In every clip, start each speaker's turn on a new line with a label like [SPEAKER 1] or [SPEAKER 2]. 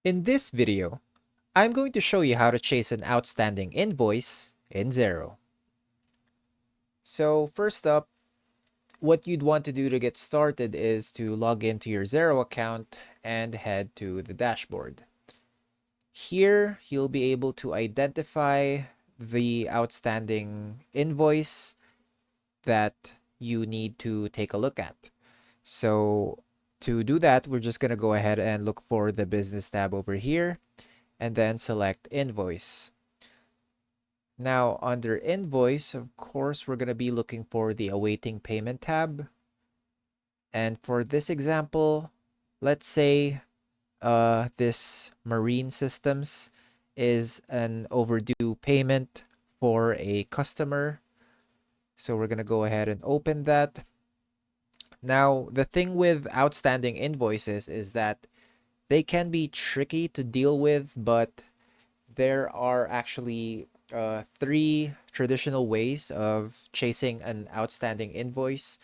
[SPEAKER 1] In this video, I'm going to show you how to chase an outstanding invoice in Xero. So first up, what you'd want to do to get started is to log into your Xero account and head to the dashboard. Here, you'll be able to identify the outstanding invoice that you need to take a look at. So to do that, we're just going to go ahead and look for the business tab over here and then select invoice. Now under invoice, of course, we're going to be looking for the awaiting payment tab. And for this example, let's say this marine systems is an overdue payment for a customer. So we're going to go ahead and open that. Now, the thing with outstanding invoices is that they can be tricky to deal with, but there are actually three traditional ways of chasing an outstanding invoice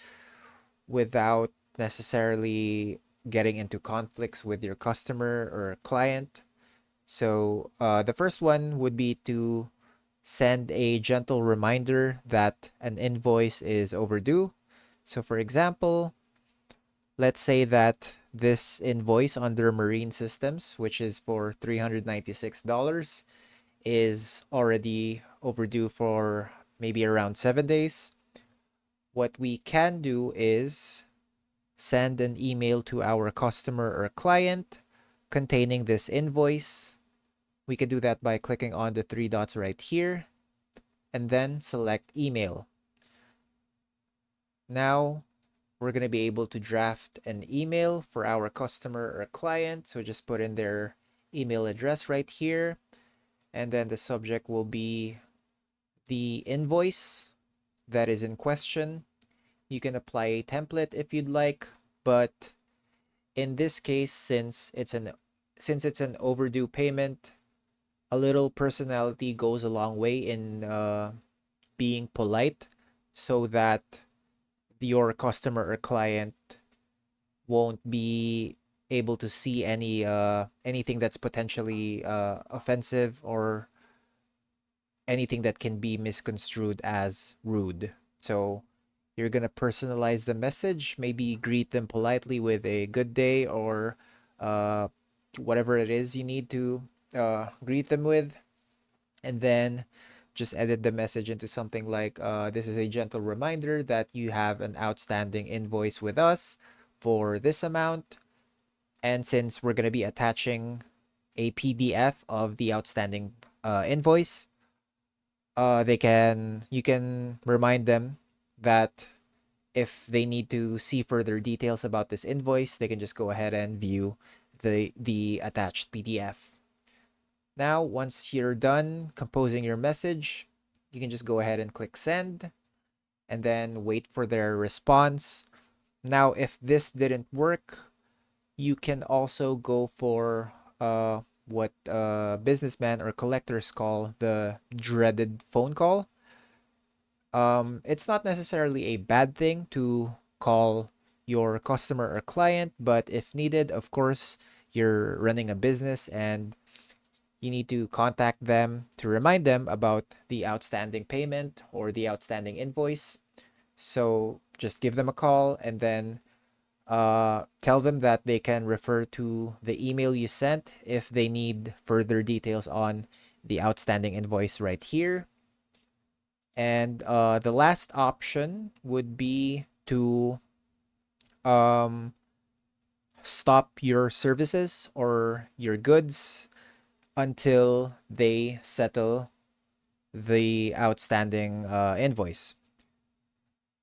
[SPEAKER 1] without necessarily getting into conflicts with your customer or client. So the first one would be to send a gentle reminder that an invoice is overdue. So for example, let's say that this invoice under Marine Systems, which is for $396, is already overdue for maybe around 7 days. What we can do is send an email to our customer or client containing this invoice. We can do that by clicking on the three dots right here and then select email. Now we're going to be able to draft an email for our customer or client. So just put in their email address right here. And then the subject will be the invoice that is in question. You can apply a template if you'd like, but in this case, since it's an overdue payment, a little personality goes a long way in being polite so that your customer or client won't be able to see anything that's potentially offensive or anything that can be misconstrued as rude. So you're gonna personalize the message, maybe greet them politely with a good day or whatever it is you need to greet them with, and then just edit the message into something like this is a gentle reminder that you have an outstanding invoice with us for this amount. And since we're going to be attaching a PDF of the outstanding invoice, you can remind them that if they need to see further details about this invoice, they can just go ahead and view the attached PDF. Now, once you're done composing your message, you can just go ahead and click send and then wait for their response. Now, if this didn't work, you can also go for what businessmen or collectors call the dreaded phone call. It's not necessarily a bad thing to call your customer or client, but if needed, of course, you're running a business and you need to contact them to remind them about the outstanding payment or the outstanding invoice. So just give them a call and then tell them that they can refer to the email you sent if they need further details on the outstanding invoice right here. And the last option would be to stop your services or your goods until they settle the outstanding invoice.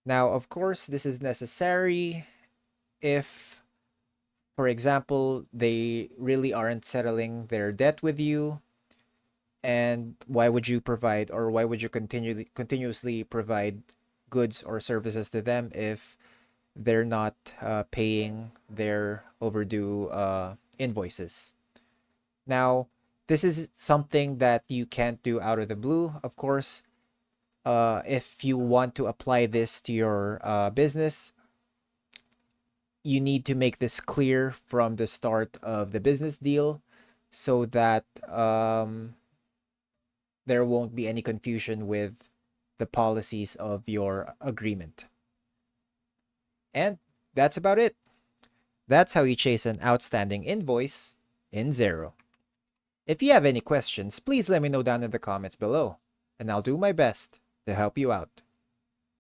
[SPEAKER 1] Now, of course, this is necessary if, for example, they really aren't settling their debt with you. And why would you provide, or why would you continuously provide goods or services to them if they're not paying their overdue invoices? Now, this is something that you can't do out of the blue, of course. If you want to apply this to your business, you need to make this clear from the start of the business deal. so that there won't be any confusion with the policies of your agreement. And that's about it. That's how you chase an outstanding invoice in Xero. If you have any questions, please let me know down in the comments below, and I'll do my best to help you out.